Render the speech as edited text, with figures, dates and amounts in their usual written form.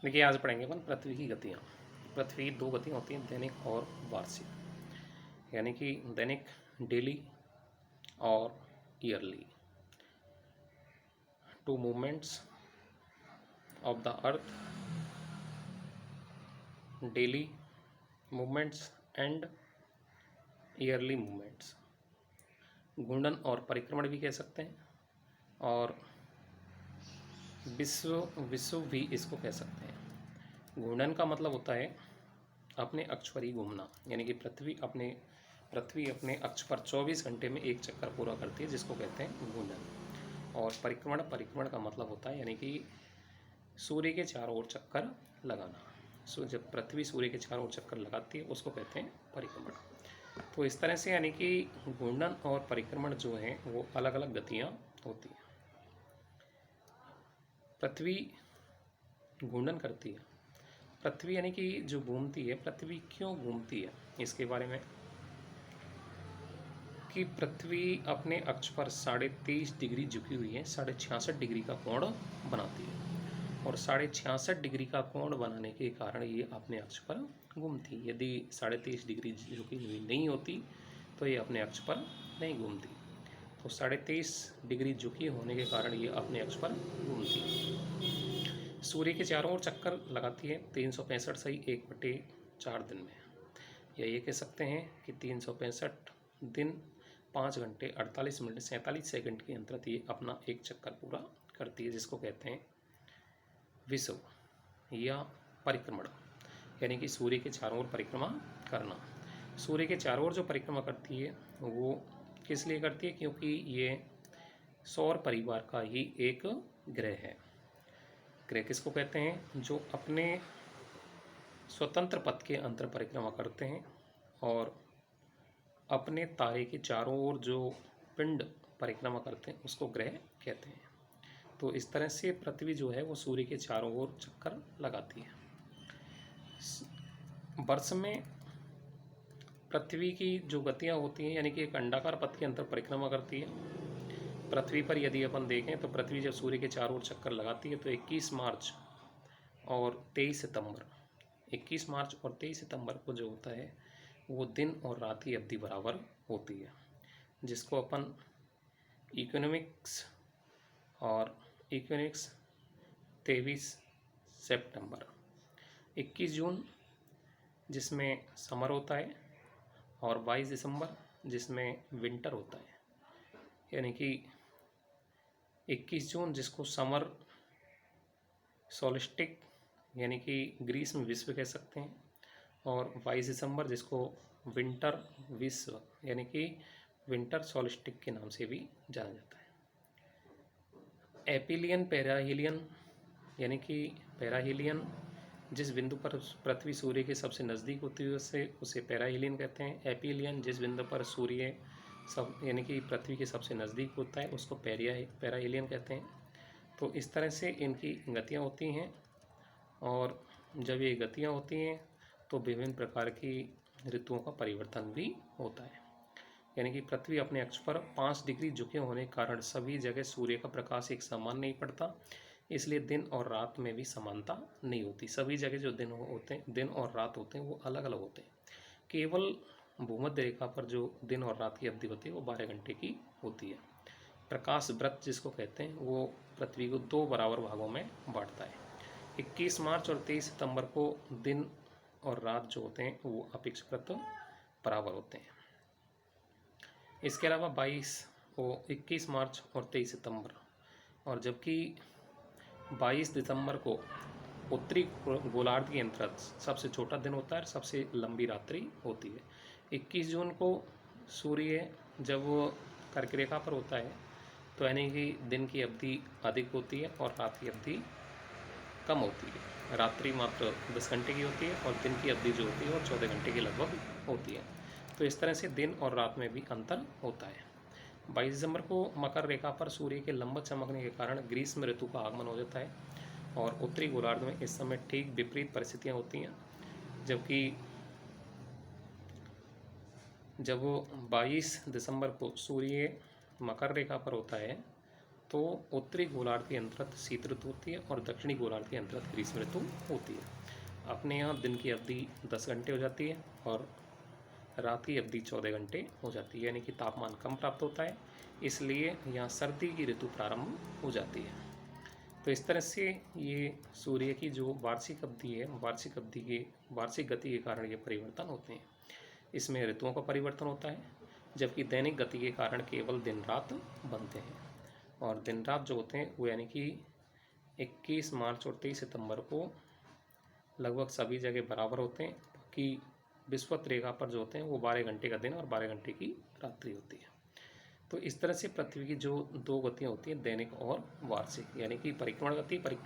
देखिए आज पढ़ेंगे अपन पृथ्वी की गतियाँ। पृथ्वी की दो गतियाँ होती हैं, दैनिक और वार्षिक। यानी कि दैनिक डेली और yearly. Two movements of the earth, daily movements and yearly movements. घूर्णन और परिक्रमण भी कह सकते हैं, और विश्व विश्व भी इसको कह सकते हैं। घूर्णन का मतलब होता है अपने अक्ष पर ही घूमना, यानी कि पृथ्वी अपने अक्ष पर 24 घंटे में एक चक्कर पूरा करती है, जिसको कहते हैं घूर्णन। और परिक्रमण का मतलब होता है यानी कि सूर्य के चारों ओर चक्कर लगाना। जब पृथ्वी सूर्य के चारों ओर चक्कर लगाती है उसको कहते हैं परिक्रमण। तो इस तरह से यानी कि घूर्णन और परिक्रमण जो हैं वो अलग अलग गतियाँ होती हैं। पृथ्वी घूर्णन करती है। पृथ्वी यानी कि जो घूमती है, पृथ्वी क्यों घूमती है इसके बारे में, कि पृथ्वी अपने अक्ष पर 23.5 डिग्री झुकी हुई है, 66.5 डिग्री का कोण बनाती है। और 66.5 डिग्री का कोण बनाने के कारण ये अपने अक्ष पर घूमती। यदि 23.5 डिग्री झुकी हुई नहीं होती तो ये अपने अक्ष पर नहीं घूमती। तो 23.5 डिग्री झुकी होने के कारण ये अपने अक्ष पर घूमती। सूर्य के चारों ओर चक्कर लगाती है 365 सही 1/4 दिन में, या ये कह सकते हैं कि 365 दिन 5 घंटे 48 मिनट 47 सेकंड के अंतर्गत ये अपना एक चक्कर पूरा करती है, जिसको कहते हैं विश्व या परिक्रमण, यानी कि सूर्य के चारों ओर परिक्रमा करना। सूर्य के चारों ओर जो परिक्रमा करती है वो किस लिए करती है, क्योंकि ये सौर परिवार का ही एक ग्रह है। ग्रह किसको कहते हैं, जो अपने स्वतंत्र पथ के अंतर परिक्रमा करते हैं और अपने तारे के चारों ओर जो पिंड परिक्रमा करते हैं उसको ग्रह कहते हैं। तो इस तरह से पृथ्वी जो है वो सूर्य के चारों ओर चक्कर लगाती है। वर्ष में पृथ्वी की जो गतियाँ होती हैं, यानी कि एक अंडाकार पथ के अंतर परिक्रमा करती है। पृथ्वी पर यदि अपन देखें तो पृथ्वी जब सूर्य के चारों ओर चक्कर लगाती है तो 21 मार्च और 23 सितंबर 21 मार्च और 23 सितंबर को जो होता है वो दिन और रात की अवधि बराबर होती है, जिसको अपन इकोनॉमिक्स 23 सितंबर, 21 जून जिसमें समर होता है और 22 दिसंबर जिसमें विंटर होता है। यानी कि 21 जून जिसको समर सोलिस्टिक यानी कि ग्रीष्म विश्व कह सकते हैं, और 22 दिसंबर जिसको विंटर विश्व यानी कि विंटर सोलिस्टिक के नाम से भी जाना जाता है। एपिलियन पेराहिलियन, यानी कि पेराहिलियन जिस बिंदु पर पृथ्वी सूर्य के सबसे नज़दीक होती है उसे पेराहिलियन कहते हैं। एपिलियन जिस बिंदु पर सूर्य यानी कि पृथ्वी के सबसे नज़दीक होता है उसको पेराहिलियन कहते हैं। तो इस तरह से इनकी गतियाँ होती हैं, और जब ये गतियाँ होती हैं तो विभिन्न प्रकार की ऋतुओं का परिवर्तन भी होता है। यानी कि पृथ्वी अपने अक्ष पर 5 डिग्री झुके होने के कारण सभी जगह सूर्य का प्रकाश एक समान नहीं पड़ता, इसलिए दिन और रात में भी समानता नहीं होती। सभी जगह जो दिन और रात होते हैं वो अलग अलग होते हैं। केवल भूमध्य रेखा पर जो दिन और रात की अवधि होती है वो 12 घंटे की होती है। प्रकाश व्रत जिसको कहते हैं वो पृथ्वी को 2 बराबर भागों में बांटता है। 21 मार्च और 23 सितंबर को दिन और रात जो होते हैं वो अपेक्षाकृत बराबर होते हैं। इसके अलावा 21 मार्च और 23 सितंबर, और जबकि 22 दिसंबर को उत्तरी गोलार्ध के अंतर्गत सबसे छोटा दिन होता है और सबसे लंबी रात्रि होती है। 21 जून को सूर्य जब कर्क रेखा पर होता है तो यानी कि दिन की अवधि अधिक होती है और रात की अवधि कम होती है। रात्रि मात्र 10 घंटे की होती है और दिन की अवधि जो होती है वो 14 घंटे के लगभग होती है। तो इस तरह से दिन और रात में भी अंतर होता है। 22 दिसंबर को मकर रेखा पर सूर्य के लंबा चमकने के कारण ग्रीष्म ऋतु का आगमन हो जाता है, और उत्तरी गोलार्ध में इस समय ठीक विपरीत परिस्थितियाँ होती हैं। जबकि जब 22 दिसंबर को सूर्य मकर रेखा पर होता है तो उत्तरी गोलार्ध की अंतर्गत शीत ऋतु होती है और दक्षिणी गोलार्ध की अंतर्गत ग्रीष्म ऋतु होती है। अपने यहाँ दिन की अवधि 10 घंटे हो जाती है और रात की अवधि 14 घंटे हो जाती है, यानी कि तापमान कम प्राप्त होता है, इसलिए यहाँ सर्दी की ऋतु प्रारंभ हो जाती है। तो इस तरह से ये सूर्य की जो वार्षिक अवधि है, वार्षिक गति के कारण ये परिवर्तन होते हैं। इसमें ऋतुओं का परिवर्तन होता है, जबकि दैनिक गति के कारण केवल दिन रात बनते हैं। और दिन रात जो होते हैं वो यानी कि 21 मार्च और 23 सितंबर को लगभग सभी जगह बराबर होते हैं, कि विषुवत रेखा पर जो होते हैं वो 12 घंटे का दिन और 12 घंटे की रात्रि होती है। तो इस तरह से पृथ्वी की जो दो गतियाँ होती हैं, दैनिक और वार्षिक, यानी कि परिक्रमण गति, परिक्रमण